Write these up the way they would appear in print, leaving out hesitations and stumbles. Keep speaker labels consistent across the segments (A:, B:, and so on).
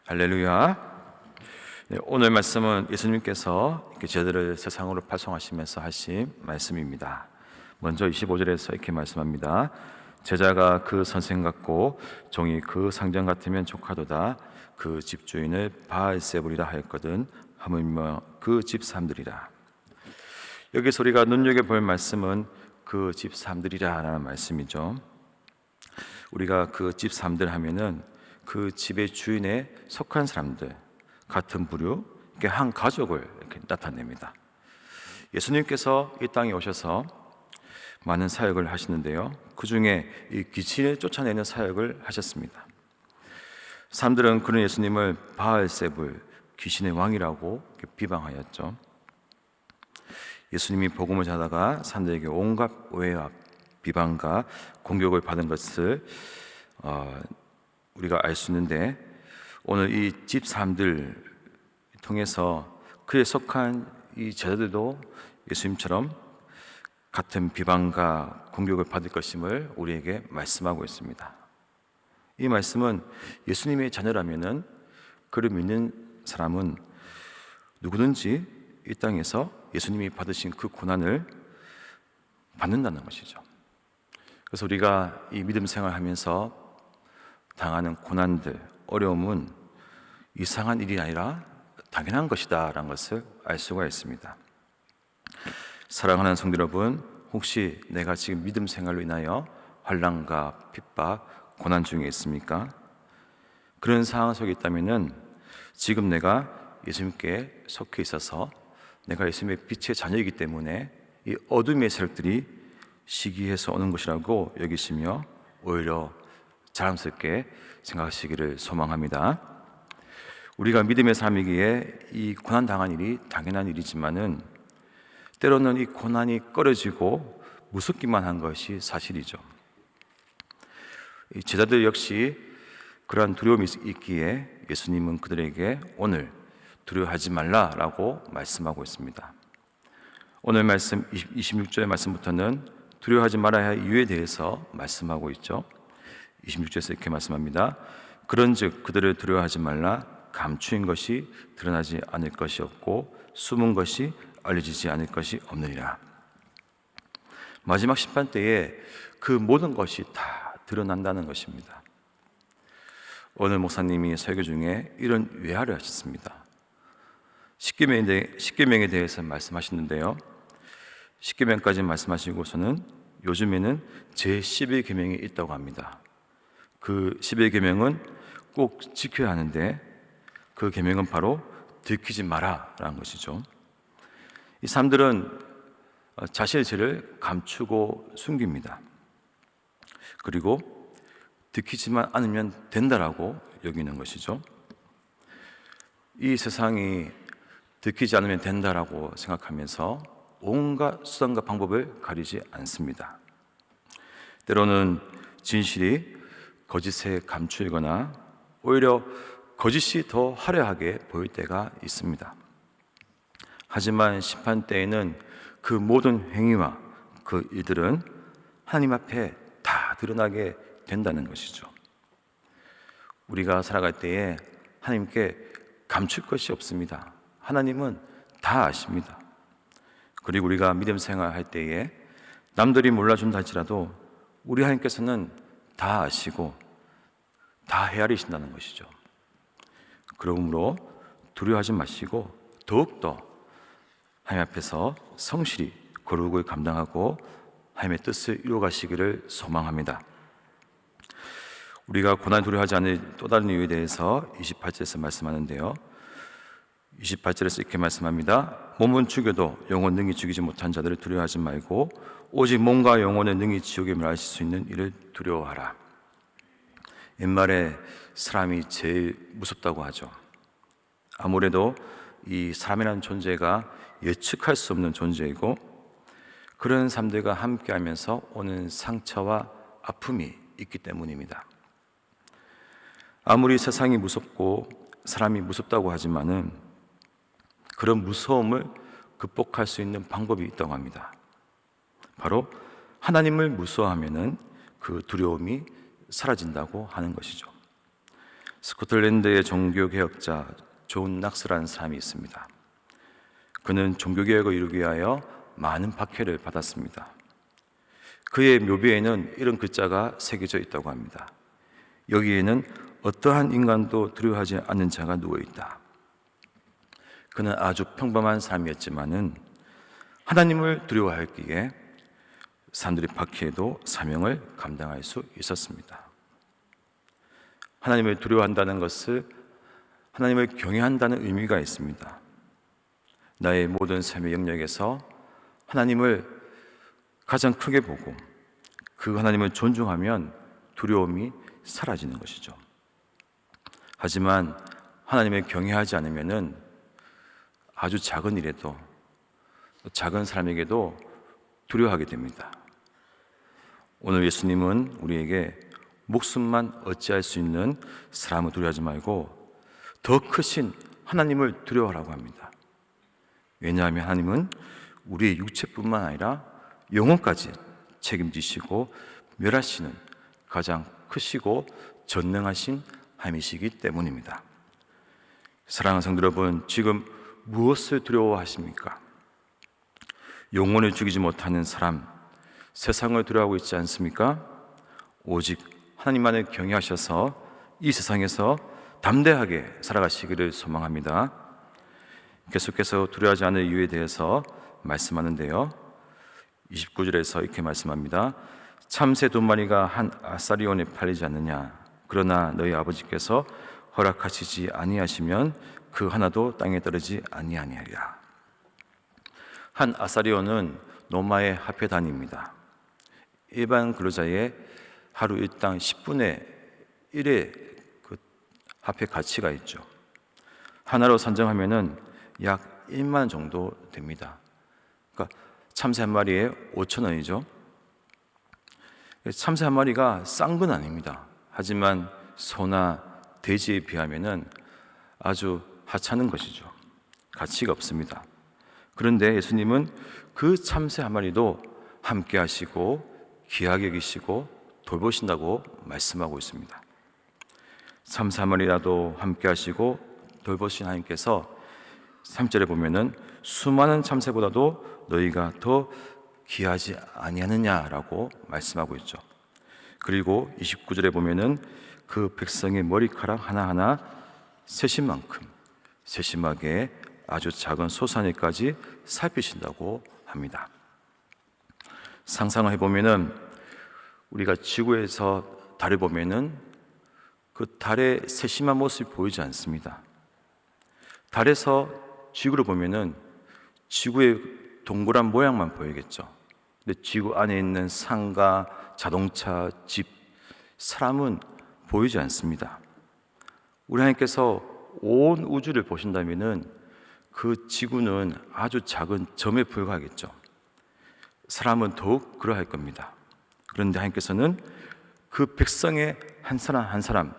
A: 할렐루야. 네, 오늘 말씀은 예수님께서 제자들을 세상으로 파송하시면서 하신 말씀입니다. 먼저 25절에서 이렇게 말씀합니다. 제자가 그 선생 같고 종이 그 상전 같으면 족하도다. 그 집주인을 바알세불이라 하였거든. 하물며 그 집 사람들이라. 여기서 우리가 눈여겨볼 말씀은 그 집 사람들이라 라는 말씀이죠. 우리가 그 집 사람들 하면은 그 집의 주인에 속한 사람들, 같은 부류, 이렇게 한 가족을 이렇게 나타냅니다. 예수님께서 이 땅에 오셔서 많은 사역을 하시는데요, 그 중에 이 귀신을 쫓아내는 사역을 하셨습니다. 사람들은 그런 예수님을 바알세불, 귀신의 왕이라고 비방하였죠. 예수님이 복음을 전하다가 사람들에게 온갖 오해와 비방과 공격을 받은 것을 우리가 알 수 있는데, 오늘 이 집 사람들 통해서 그에 속한 이 제자들도 예수님처럼 같은 비방과 공격을 받을 것임을 우리에게 말씀하고 있습니다. 이 말씀은 예수님의 자녀라면은 그를 믿는 사람은 누구든지 이 땅에서 예수님이 받으신 그 고난을 받는다는 것이죠. 그래서 우리가 이 믿음 생활하면서 당하는 고난들, 어려움은 이상한 일이 아니라 당연한 것이다 라는 것을 알 수가 있습니다. 사랑하는 성도 여러분, 혹시 내가 지금 믿음 생활로 인하여 환난과 핍박, 고난 중에 있습니까? 그런 상황 속에 있다면 지금 내가 예수님께 속해 있어서 내가 예수님의 빛의 자녀이기 때문에 이 어둠의 세력들이 시기해서 오는 것이라고 여기시며 오히려 자랑스럽게 생각하시기를 소망합니다. 우리가 믿음의 삶이기에 이 고난 당한 일이 당연한 일이지만은 때로는 이 고난이 꺼려지고 무섭기만 한 것이 사실이죠. 이 제자들 역시 그러한 두려움이 있기에 예수님은 그들에게 오늘 두려워하지 말라라고 말씀하고 있습니다. 오늘 말씀 26절의 말씀부터는 두려워하지 말아야 할 이유에 대해서 말씀하고 있죠. 26절에서 이렇게 말씀합니다. 그런즉 그들을 두려워하지 말라. 감추인 것이 드러나지 않을 것이 없고 숨은 것이 알려지지 않을 것이 없느니라. 마지막 심판 때에 그 모든 것이 다 드러난다는 것입니다. 오늘 목사님이 설교 중에 이런 외화를 하셨습니다. 십계명에 대해서 말씀하시는데요, 십계명까지 말씀하시고서는 요즘에는 제11계명이 있다고 합니다. 그 11계명은 꼭 지켜야 하는데 그 계명은 바로 들키지 마라 라는 것이죠. 이 사람들은 자신의 죄를 감추고 숨깁니다. 그리고 들키지만 않으면 된다라고 여기는 것이죠. 이 세상이 들키지 않으면 된다라고 생각하면서 온갖 수단과 방법을 가리지 않습니다. 때로는 진실이 거짓에 감추이거나 오히려 거짓이 더 화려하게 보일 때가 있습니다. 하지만 심판 때에는 그 모든 행위와 그 일들은 하나님 앞에 다 드러나게 된다는 것이죠. 우리가 살아갈 때에 하나님께 감출 것이 없습니다. 하나님은 다 아십니다. 그리고 우리가 믿음 생활할 때에 남들이 몰라준다 할지라도 우리 하나님께서는 다 아시고 다 헤아리신다는 것이죠. 그러므로 두려워하지 마시고 더욱더 하나님 앞에서 성실히 거룩을 감당하고 하나님의 뜻을 이루어가시기를 소망합니다. 우리가 고난 두려워하지 않을 또 다른 이유에 대해서 28절에서 말씀하는데요, 28절에서 이렇게 말씀합니다. 몸은 죽여도 영혼 능히 죽이지 못한 자들을 두려워하지 말고 오직 몸과 영혼을 능히 지옥에 멸하실 수 있는 이를 두려워하라. 옛말에 사람이 제일 무섭다고 하죠. 아무래도 이 사람이라는 존재가 예측할 수 없는 존재이고 그런 사람들과 함께하면서 오는 상처와 아픔이 있기 때문입니다. 아무리 세상이 무섭고 사람이 무섭다고 하지만은 그런 무서움을 극복할 수 있는 방법이 있다고 합니다. 바로 하나님을 무서워하면은 그 두려움이 사라진다고 하는 것이죠. 스코틀랜드의 종교개혁자 존 낙스라는 사람이 있습니다. 그는 종교개혁을 이루기 위하여 많은 박해를 받았습니다. 그의 묘비에는 이런 글자가 새겨져 있다고 합니다. 여기에는 어떠한 인간도 두려워하지 않는 자가 누워있다. 그는 아주 평범한 사람이었지만은 하나님을 두려워하였기에 사람들이 박해해도 사명을 감당할 수 있었습니다. 하나님을 두려워한다는 것을 하나님을 경외한다는 의미가 있습니다. 나의 모든 삶의 영역에서 하나님을 가장 크게 보고 그 하나님을 존중하면 두려움이 사라지는 것이죠. 하지만 하나님을 경외하지 않으면은 아주 작은 일에도, 작은 사람에게도 두려워하게 됩니다. 오늘 예수님은 우리에게 목숨만 어찌할 수 있는 사람을 두려워하지 말고 더 크신 하나님을 두려워하라고 합니다. 왜냐하면 하나님은 우리의 육체뿐만 아니라 영혼까지 책임지시고 멸하시는 가장 크시고 전능하신 하나님이시기 때문입니다. 사랑하는 성도 여러분, 지금 무엇을 두려워하십니까? 영혼을 죽이지 못하는 사람, 세상을 두려워하고 있지 않습니까? 오직 하나님만을 경외하셔서 이 세상에서 담대하게 살아가시기를 소망합니다. 계속해서 두려워하지 않을 이유에 대해서 말씀하는데요, 29절에서 이렇게 말씀합니다. 참새 2마리가 한 아사리온에 팔리지 않느냐? 그러나 너희 아버지께서 허락하시지 아니하시면 그 하나도 땅에 떨어지지 아니하리라. 한 아사리온은 로마의 화폐 단위입니다. 일반 근로자의 하루 일당 10분의 1의 그 화폐 가치가 있죠. 하나로 산정하면은 약 1만 원 정도 됩니다. 그러니까 참새 한 마리에 5,000원이죠. 참새 한 마리가 싼 건 아닙니다. 하지만 소나 돼지에 비하면은 아주 하찮은 것이죠. 가치가 없습니다. 그런데 예수님은 그 참새 한 마리도 함께 하시고 귀하게 여기시고 돌보신다고 말씀하고 있습니다. 참새 한 마리라도 함께 하시고 돌보신 하나님께서 3절에 보면은 수많은 참새보다도 너희가 더 귀하지 아니하느냐라고 말씀하고 있죠. 그리고 29절에 보면은 그 백성의 머리카락 하나하나 세신 만큼 세심하게 아주 작은 소산에까지 살피신다고 합니다. 상상을 해보면은 우리가 지구에서 달을 보면은 그 달의 세심한 모습이 보이지 않습니다. 달에서 지구를 보면은 지구의 동그란 모양만 보이겠죠. 근데 지구 안에 있는 산과 자동차, 집, 사람은 보이지 않습니다. 우리 하나님께서 온 우주를 보신다면은 그 지구는 아주 작은 점에 불과하겠죠. 사람은 더욱 그러할 겁니다. 그런데 하나님께서는 그 백성의 한 사람 한 사람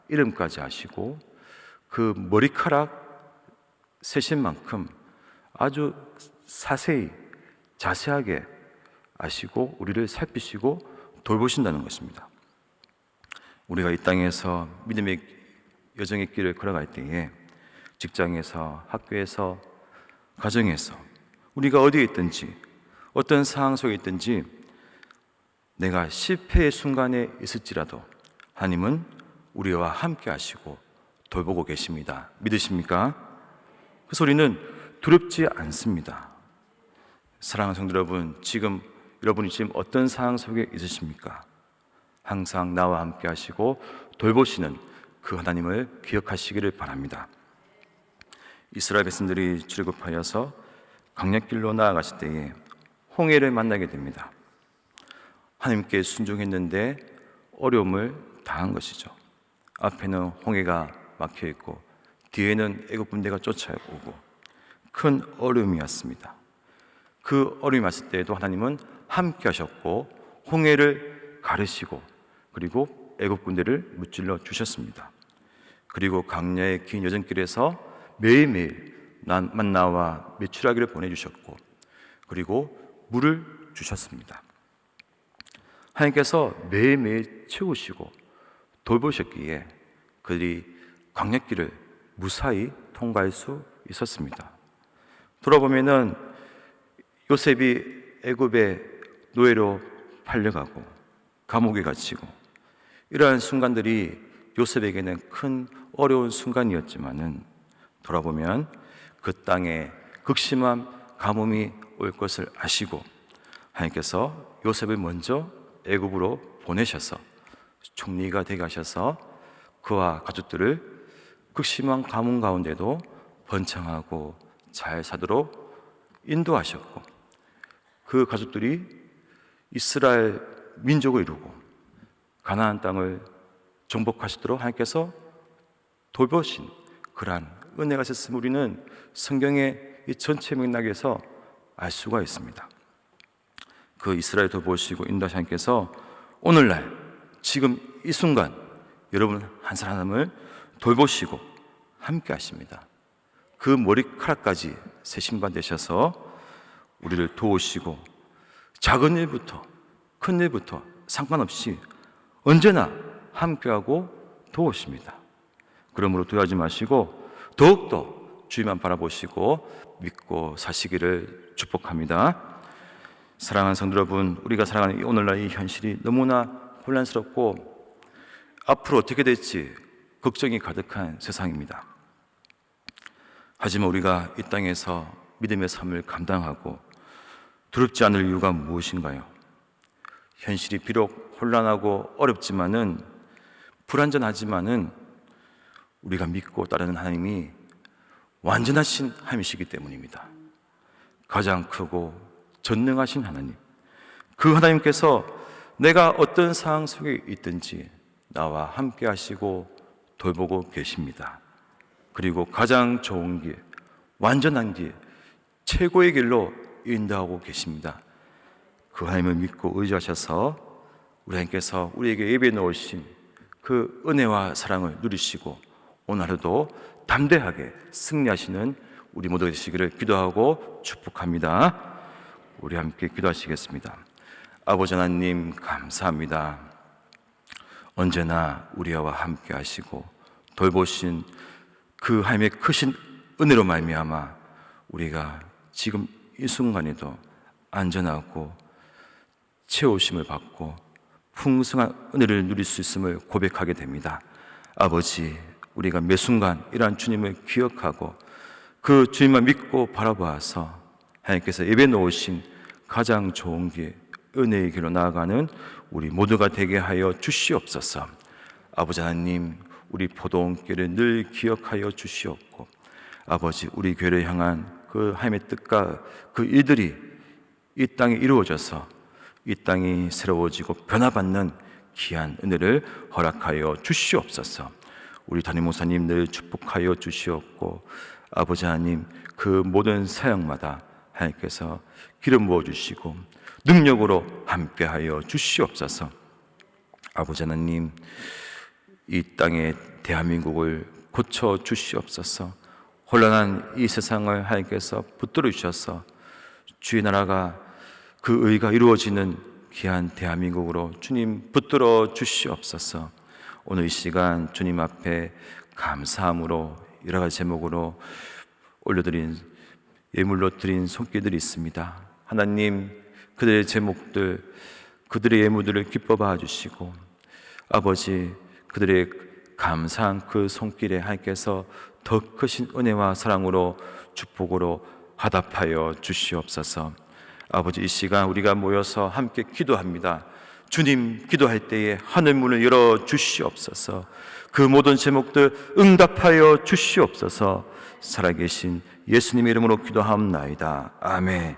A: 이름까지 아시고 그 머리카락 세신 만큼 아주 자세히 자세하게 아시고 우리를 살피시고 돌보신다는 것입니다. 우리가 이 땅에서 믿음의 여정의 길을 걸어갈 때에 직장에서, 학교에서, 가정에서 우리가 어디에 있든지 어떤 상황 속에 있든지 내가 실패의 순간에 있을지라도 하나님은 우리와 함께 하시고 돌보고 계십니다. 믿으십니까? 그래서 우리는 두렵지 않습니다. 사랑하는 성도 여러분, 여러분이 지금 어떤 상황 속에 있으십니까? 항상 나와 함께 하시고 돌보시는 그 하나님을 기억하시기를 바랍니다. 이스라엘 백성들이 출애굽하여서 광야길로 나아가실 때에 홍해를 만나게 됩니다. 하나님께 순종했는데 어려움을 당한 것이죠. 앞에는 홍해가 막혀 있고 뒤에는 애국 군대가 쫓아오고 큰 어려움이었습니다. 그 어려움이 왔을 때에도 하나님은 함께 하셨고 홍해를 가르시고 그리고 애국 군대를 무찔러 주셨습니다. 그리고 광야의 긴 여정길에서 매일매일 만나와 메추라기를 보내주셨고 그리고 물을 주셨습니다. 하나님께서 매일매일 채우시고 돌보셨기에 그들이 광야길을 무사히 통과할 수 있었습니다. 돌아보면은 요셉이 애굽의 노예로 팔려가고 감옥에 갇히고 이러한 순간들이 요셉에게는 큰 어려운 순간이었지만은 돌아보면 그 땅에 극심한 가뭄이 올 것을 아시고 하나님께서 요셉을 먼저 애굽으로 보내셔서 총리가 되게 하셔서 그와 가족들을 극심한 가뭄 가운데도 번창하고 잘 사도록 인도하셨고 그 가족들이 이스라엘 민족을 이루고 가나안 땅을 정복하시도록 하나님께서 돌보신 그러한 은혜가 있었음을 우리는 성경의 이 전체 맥락에서 알 수가 있습니다. 그 이스라엘 돌보시고 인도하신 하나님께서 오늘날 지금 이 순간 여러분 한 사람을 돌보시고 함께 하십니다. 그 머리카락까지 세심반 되셔서 우리를 도우시고 작은 일부터 큰 일부터 상관없이 언제나 함께하고 도우십니다. 그러므로 두려워하지 마시고 더욱더 주님만 바라보시고 믿고 사시기를 축복합니다. 사랑하는 성도 여러분, 우리가 살아가는 오늘날 이 현실이 너무나 혼란스럽고 앞으로 어떻게 될지 걱정이 가득한 세상입니다. 하지만 우리가 이 땅에서 믿음의 삶을 감당하고 두렵지 않을 이유가 무엇인가요? 현실이 비록 혼란하고 어렵지만은 불완전하지만은 우리가 믿고 따르는 하나님이 완전하신 하나님이시기 때문입니다. 가장 크고 전능하신 하나님, 그 하나님께서 내가 어떤 상황 속에 있든지 나와 함께 하시고 돌보고 계십니다. 그리고 가장 좋은 길, 완전한 길, 최고의 길로 인도하고 계십니다. 그 하나님을 믿고 의지하셔서 우리 하나님께서 우리에게 예배해 놓으신 그 은혜와 사랑을 누리시고 오늘 하루도 담대하게 승리하시는 우리 모두가 되시기를 기도하고 축복합니다. 우리 함께 기도하시겠습니다. 아버지 하나님 감사합니다. 언제나 우리와 함께 하시고 돌보신 그 하나님의 크신 은혜로 말미암아 우리가 지금 이 순간에도 안전하고 채우심을 받고 풍성한 은혜를 누릴 수 있음을 고백하게 됩니다. 아버지, 우리가 매 순간 이러한 주님을 기억하고 그 주님만 믿고 바라보아서 하나님께서 예배 놓으신 가장 좋은 길, 은혜의 길로 나아가는 우리 모두가 되게 하여 주시옵소서. 아버지 하나님, 우리 포도원길을 늘 기억하여 주시옵고 아버지, 우리 교회를 향한 그 하나님의 뜻과 그 일들이 이 땅에 이루어져서 이 땅이 새로워지고 변화받는 귀한 은혜를 허락하여 주시옵소서. 우리 담임 목사님 늘 축복하여 주시옵고 아버지 하나님, 그 모든 사역마다 하나님께서 기름 부어주시고 능력으로 함께하여 주시옵소서. 아버지 하나님, 이 땅의 대한민국을 고쳐 주시옵소서. 혼란한 이 세상을 하나님께서 붙들어 주셔서 주의 나라가 그 의가 이루어지는 귀한 대한민국으로 주님 붙들어 주시옵소서. 오늘 이 시간 주님 앞에 감사함으로 여러 가지 제목으로 올려드린 예물로 드린 손길들이 있습니다. 하나님, 그들의 제목들, 그들의 예물들을 기뻐 봐주시고 아버지, 그들의 감사한 그 손길에 하나님께서 더 크신 은혜와 사랑으로 축복으로 화답하여 주시옵소서. 아버지, 이 시간 우리가 모여서 함께 기도합니다. 주님, 기도할 때에 하늘문을 열어 주시옵소서. 그 모든 제목들 응답하여 주시옵소서. 살아계신 예수님의 이름으로 기도하옵나이다. 아멘.